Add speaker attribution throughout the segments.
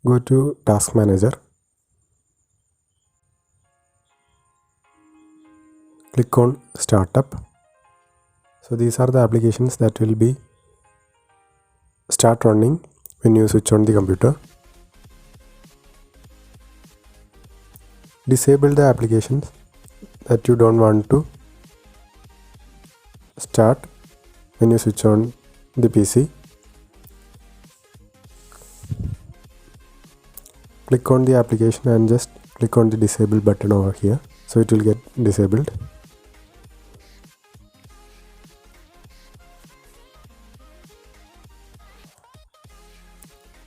Speaker 1: Go to Task Manager. Click on Startup. So these are the applications that will be start running when you switch on the computer. Disable the applications that you don't want to start when you switch on the PC. Click on the application and just click on the disable button over here, so it will get disabled.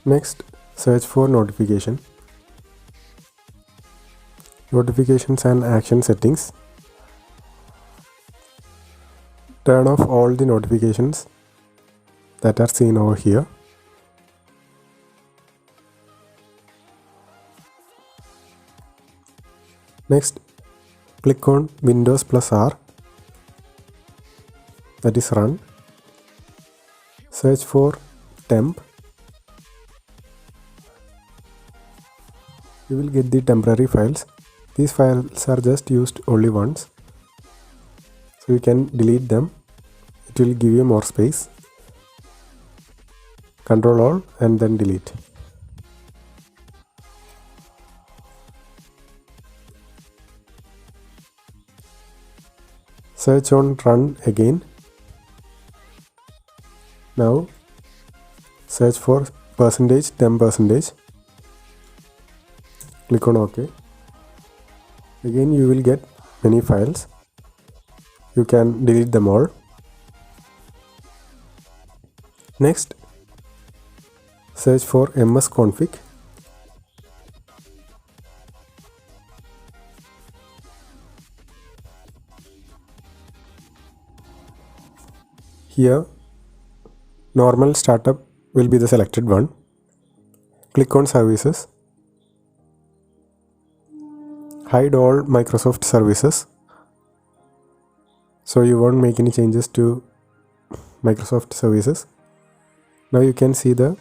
Speaker 1: Next, search for notifications and action settings. Turn off all the notifications that are seen over here. Next, click on Windows plus R, that is run. Search for temp. You will get the temporary files. These files are just used only once, so you can delete them. It will give you more space. Control all and then delete. Search on run again. Now search for %temp%. Click on OK. Again you will get many files. You can delete them all. Next, search for msconfig. Here, normal startup will be the selected one. Click on services. Hide all Microsoft services, so you won't make any changes to Microsoft services. Now you can see the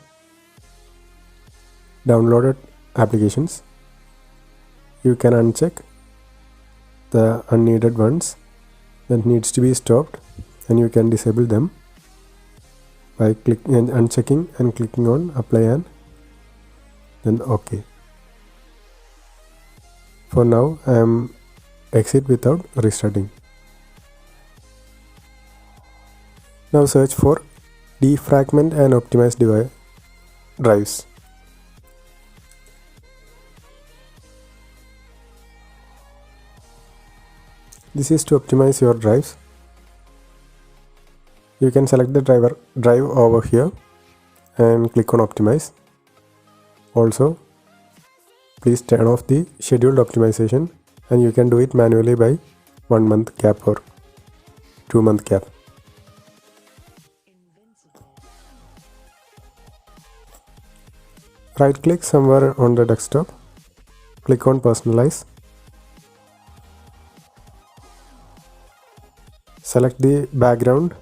Speaker 1: downloaded applications. You can uncheck the unneeded ones that needs to be stopped, and you can disable them by clicking and unchecking and clicking on apply and then OK. For now I am exit without restarting. Now search for defragment and optimize drives. This is to optimize your drives. You can select the drive over here and click on optimize. Also, please turn off the scheduled optimization, and you can do it manually by 1 month gap or 2 month gap. Right click somewhere on the desktop, click on personalize. Select the background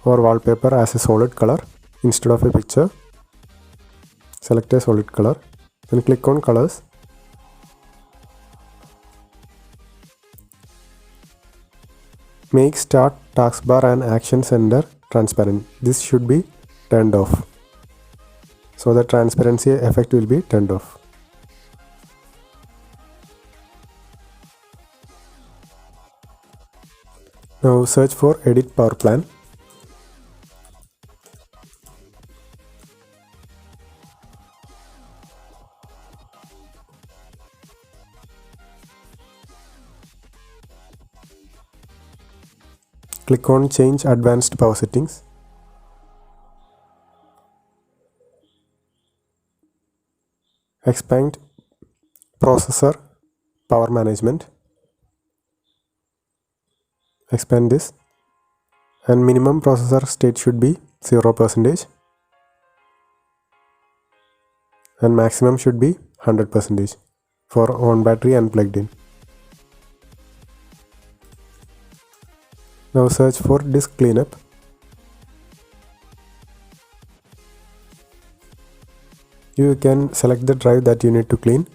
Speaker 1: or wallpaper as a solid color instead of a picture. Select a solid color, then click on colors. Make start taskbar and action center transparent. This should be turned off, so the transparency effect will be turned off. Now search for edit power plan. Click on change advanced power settings. Expand processor power management. Expand this, and minimum processor state should be 0% and maximum should be 100% for on battery and plugged in. Now search for disk cleanup. you can select the drive that you need to clean,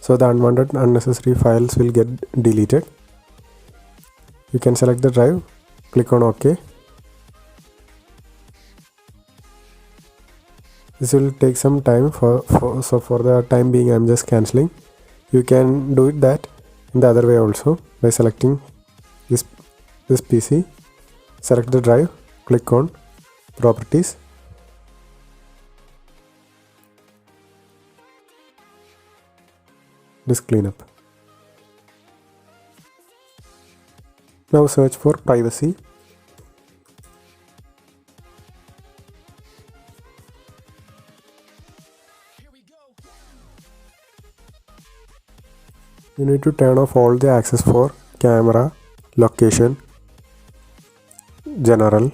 Speaker 1: so the unwanted unnecessary files will get deleted. You can select the drive, click on OK. This will take some time so for the time being I'm just cancelling. You can do it that in the other way also by selecting this PC, select the drive, click on properties, disk cleanup. Now search for privacy. You need to turn off all the access for camera, location, general,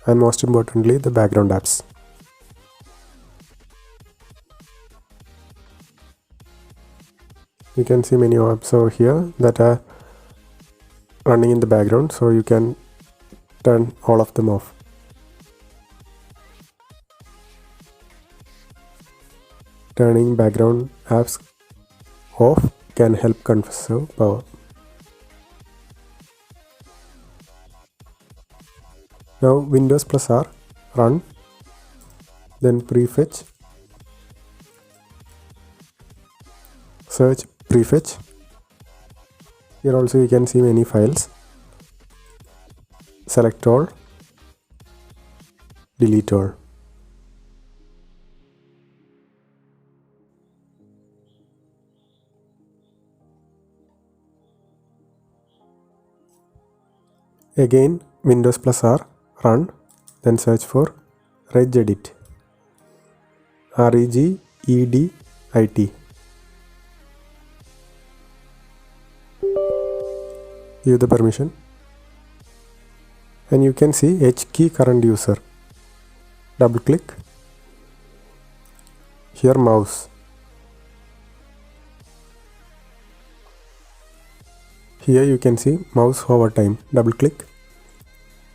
Speaker 1: and most importantly the background apps. You can see many apps over here that are running in the background, so you can turn all of them off. Turning background apps off can help conserve power. Now Windows plus R, run, then prefetch, search prefetch. Here also you can see many files. Select all, delete all. Again Windows plus R, run, then search for regedit, regedit. Give the permission and you can see H key current user. Double click, here mouse. Here you can see mouse hover time. Double click.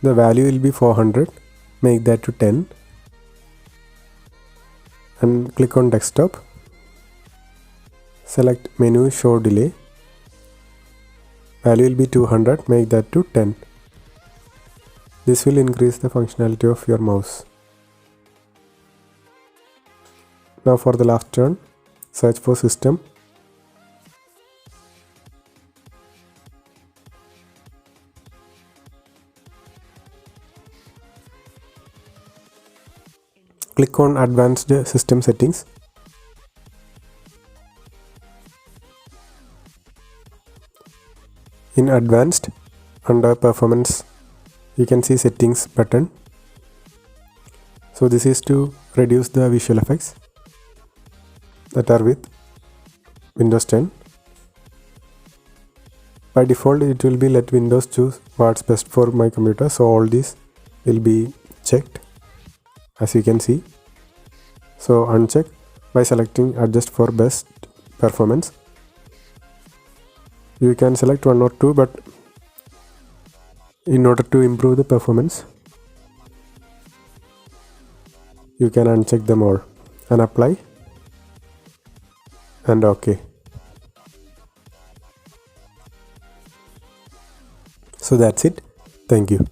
Speaker 1: The value will be 400. Make that to 10. And click on desktop. Select menu show delay. Value will be 200. Make that to 10. This will increase the functionality of your mouse. Now for the last turn, search for system. Click on advanced system settings. In advanced, under performance, you can see settings button. So this is to reduce the visual effects that are with Windows 10. By default it will be let Windows choose what's best for my computer, so all these will be checked as you can see. So uncheck by selecting adjust for best performance. You can select one or two, but in order to improve the performance you can uncheck them all and apply and OK. So that's it. Thank you.